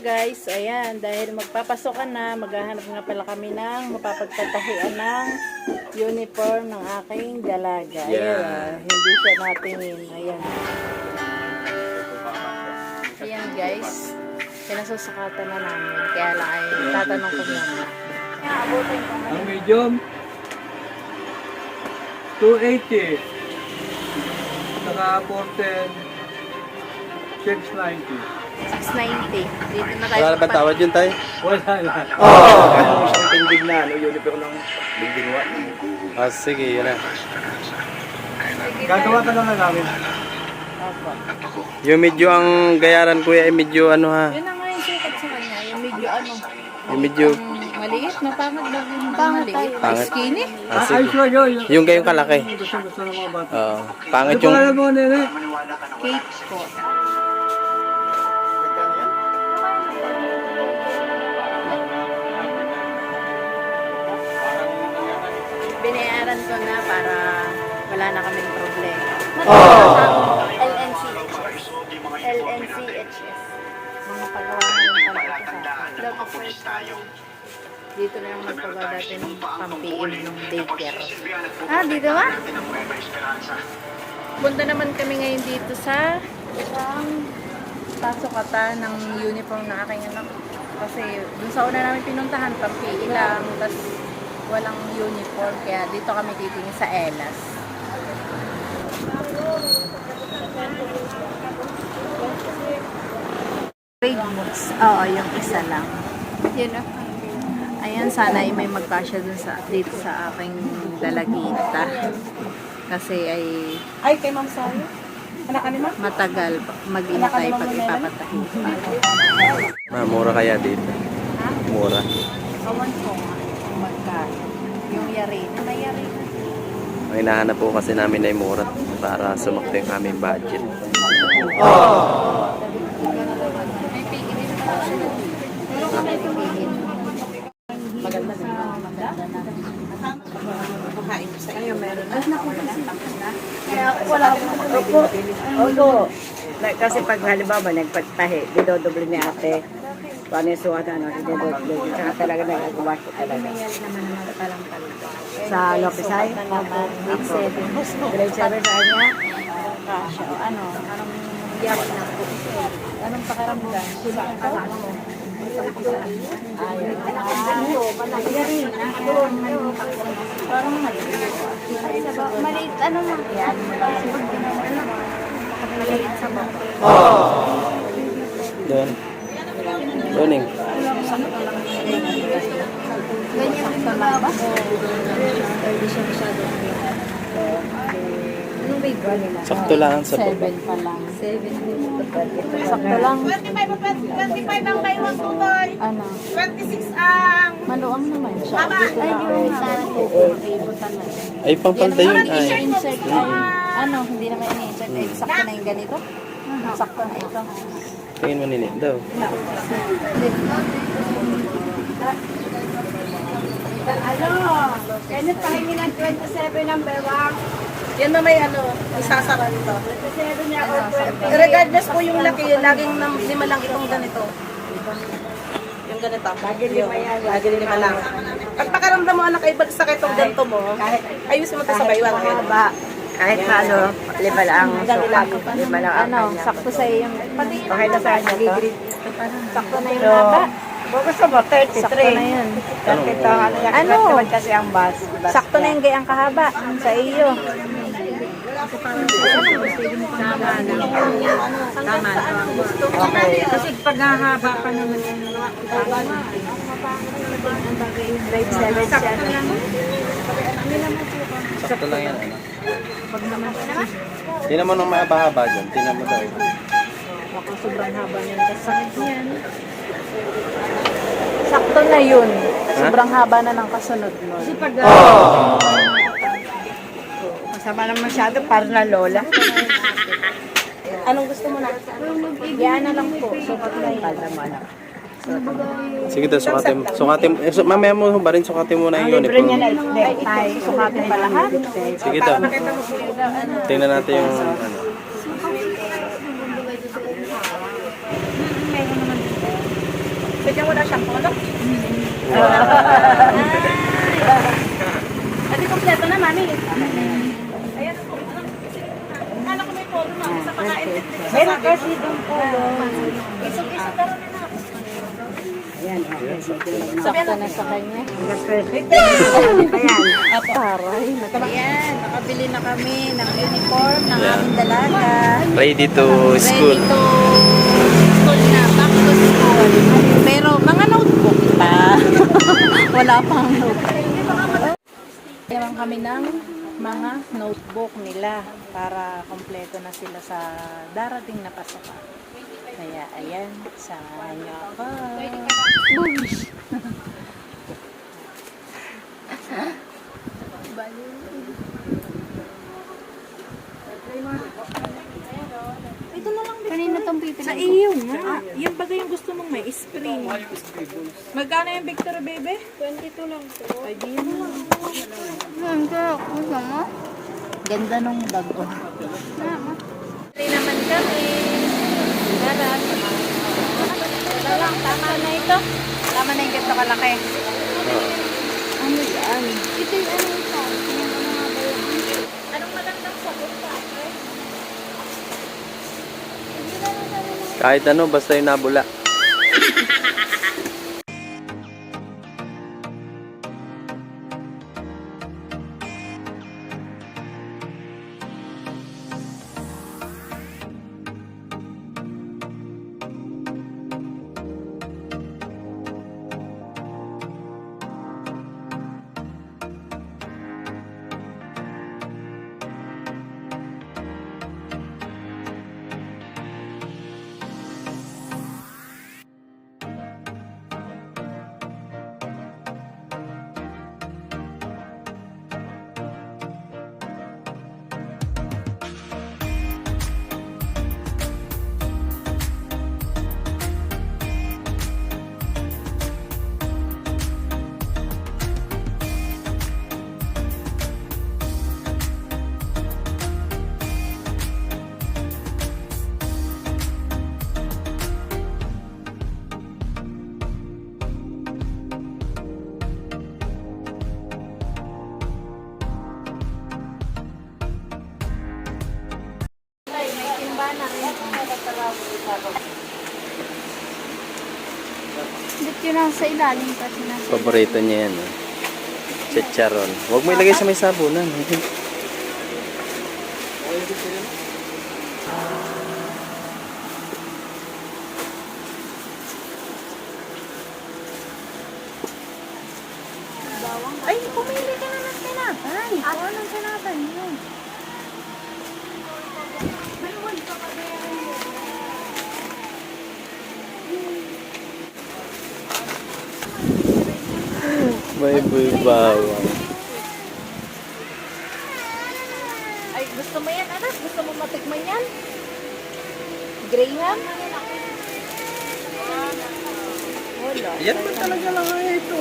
guys, ayan, dahil magpapasokan na, maghahanap nga pala kami ng mapapagtatahian ng uniform ng aking dalaga. Ayan, hindi siya natingin. Ayan. Ayan guys, pinasusukatan na namin. Kaya lang ay tatanong ko muna. Ang medium, 280. Saka 410, 690. 690. Dito na tayo. Wala ba tawad yun tayo? Wala na. Isang tindig na, uniform ng building 1. Ah, sige, yun na. Gagawa ka lang na namin. Opo. Yung medyo ang gayaran kuya ay medyo ano ha. Yun na nga yung sukat sa kanya. Yung medyo ano. Yung medyo Maliit na pangit lang yung maliit. Pangit. Skinny. ah, Ay, sige. sure yun. Yung gayong kalaki. Gusto ng mga bata. Oo. Pangit Ano yung pa mo, nene? Cake po. Binayaran ko na para wala na kaming problema. LNCHS. LNCHS. Mga pagawa na rin pala ito sa dito na yung magpagawa dati ng pampiin ng daycare. Ah, dito ba? Punta naman kami ngayon dito sa isang pasokata ng uniform ng aking anak. Kasi dun sa una namin pinuntahan, pampiin lang. Tapos walang uniform. Kaya dito kami titingin sa Elas. Grade books. Oo, yung isa lang. Yun na. Ayan, sana ay may magkasya dun sa, dito sa aking dalagita. Kasi ay Kay Ma'am Sayo? Anak ka ni Ma'am? matagal mag-intay pag ipapatahin pa. mura kaya dito. Mura. Kawan ko nga kung magkano. Yung yari. May yari na. Ang hinahanap po kasi namin ay mura para sumakto yung aming budget. May pigil din pa sila. May pigil. Maganda na. Maganda na. Makain sa iyo meron na. Kaya wala akong Opo. Kasi pag halimbawa nagpagtahi, didodoble ni ate. Paano yung sukat didodoble. Tsaka talaga nagagawa ko talaga. Sa Lopisay? Grade 7. Grade 7 sa kanya? Kasha. Ano? Anong yari na po? Anong pakiramdam? Sila ang kasama mo? Parang maliit ano lang yan. Maliit sa bako. Doon. Doning. Ganyan din ba ba? Hindi siya masyadong anong grade ba nila? Sakto lang sa 7 baba. pa lang. 7 sakto lang. 25 ang kayo ang tutoy. Ano? 26 ang... Maluwang naman siya. Dito lang ako. Ibutan na. Ay, pampalda yun ay. Insert ay, ano, hindi naman ini-insert. Ay, sakto na yung ganito. Sakto na ito. Tingin mo nini daw. Ganit pahingi ng 27 ang bewang. Yan na may ano, isasara nito. 27 niya ako 20. Regardless po yung laki, laging lima lang itong ganito. Yung ganito. Lagi lima yan. Lagi lima lang. Pag pakaramdam mo anak ay bagsak itong ganito mo, ayusin mo ito sa baywang. Mahaba. Kahit pa ano, lima lang ang sukat. Lima lang ang Ano, kanya. sakto sa iyo yung... Okay na sa kanya to? Sakto na yung So, haba. kung gusto mo, 33. Sakto na yun. Kasi ito, ano, Ano? naman kasi ang bus. Sakto na yung gayang kahaba sa iyo. Okay. Kasi paghahaba pa naman yung Grade 7 siya. Sakto lang yan. Ano. Tingnan mo nung mahaba dyan. Tingnan mo daw. Baka sobrang haba niyan. Kasakit niyan. Sakto na yun. Sobrang haba na ng kasunod nun. masama na masyado, para na lola. Anong gusto mo na? Yan na lang po. Sukat na yun. Para mo anak. Sige daw, sukatin. Mamaya mo ba rin sukatin mo na yung Libre niya uniform. na necktie. Sukatin pa lahat. Sige daw. Tingnan natin yung ano. Bigyan mo na siyang polo. Adi kompleto na, mami. Ayan po. Kala ko may polo, mami. Sa pakaintindi ko sa Meron sabi kasi mo. doon po. Isog-isog ka rin na. Ayan, okay. Sakto na sa kanya. Ayan. Taray. Ayan, nakabili na kami ng uniform ng aming dalaga. Ready to school. Ready to school na. Back to school. Pero mga notebook pa. Wala pang notebook. Ewan kami ng mga notebook nila para kompleto na sila sa darating na pasukan. Kaya ayan, samahan niyo ako. Bush! Ito na lang. Kanina tong pipili. Sa iyo nga. Yung bagay yung gusto mong may spring. Magkano yung Victor, baby? 22 lang po. Ay, di mo lang. Ganda nung bag ko. Ready naman kami. Tara, ito lang, tama na ito. Tama na yung ganito kalaki. Ano yan? Ito yung ano ito. Anong magandang sabon ka? Kahit ano, basta yung nabula. Dito yun nasa ilalim kasi nasa Paborito niya yan. Chicharon. Huwag mo ilagay sa may sabunan. Ay, pumili ka na ng tinapay. Ano anong tinapay yun? May bawang. Ay, gusto mo yan, anak? Gusto mo matikman yan? Graham? Wala. Yan ba talaga lang ito?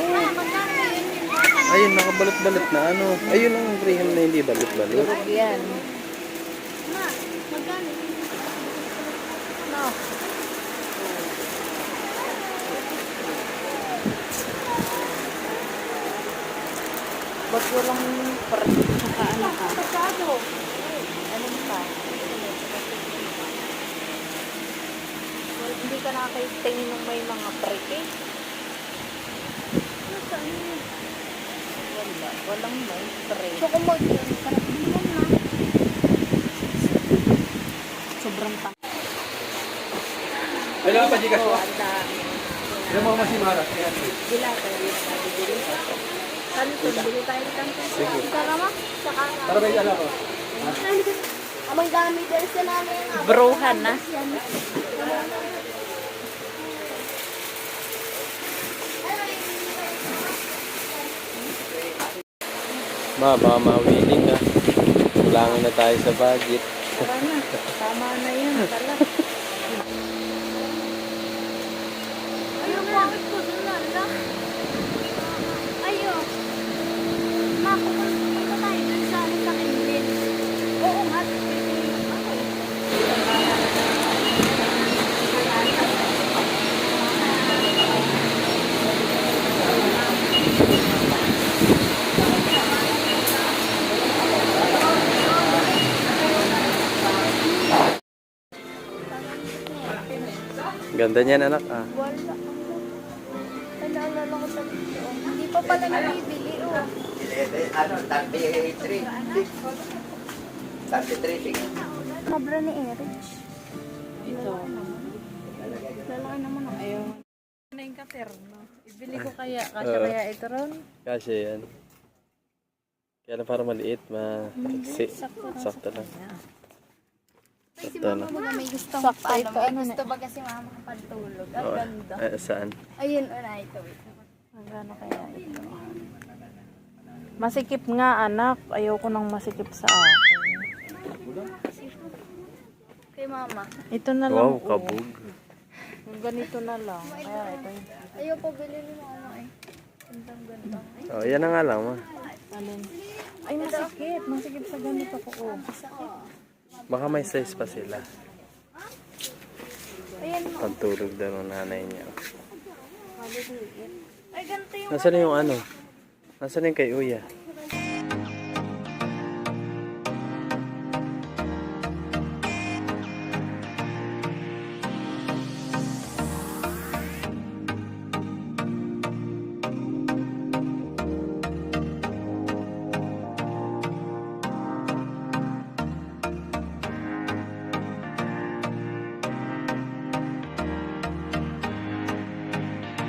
Ayun, nakabalot-balot na ano. Ayun ang graham na hindi balot-balot. Durog yan. No. Ba't walang ano ka? Anong pa? Well, hindi ka nakakatingin ng may mga preke. Wala. Walang may preke. Chokomod yun. Sarap din yun na. Sobrang pa. Kailangan pa di ka Oo, ang dami. Yung mga masimara. Gila tayo yung nabibili. Kanto, bili tayo ng kanto. Tara ma. Saka Para may alam ko. amang gamit din sa namin. Brohan na. Baka mawiling ka. Kulangin na tayo sa budget. Tara na. Tama na yun. Tala. Ayun, bakit ko doon na? Ayun. Ma, pupunta tayo dun sa ano sa Kindle. Oo nga. Ganda niyan anak ah. Wala. Ay, naalala ko sa dito. Hindi pa pala nabibili, oh. Ano, 33. 33. Kabra ni Erich. Ito. Lalaki naman ako. Ayaw. Ano yung kater, no? Ibili ko kaya. Kasya kaya ito ron? Kasi yan. Kaya lang para maliit, sakto lang. Ay, si Sakto mama na. baga may gusto Sakto paano. ito, May ano gusto baga si mama kapantulog. Ang Oo. ganda. Saan? Ayun, una ito. Magkano kaya ito? Masikip nga anak. Ayoko nang masikip sa akin. Kay mama. Ito na lang. Wow, kabog. Yung ganito na lang. Kaya ito. Ayaw pa bilhin ni mama eh. Gandang ganda. Oh, yan na nga lang ma. Alin? Ay, masikip. Masikip sa ganito ko. Oh. Baka may size pa sila. Ayan, Pagtulog daw ng nanay niya. ay ganito yung Nasaan yung ano? Nasaan yung kay Uya?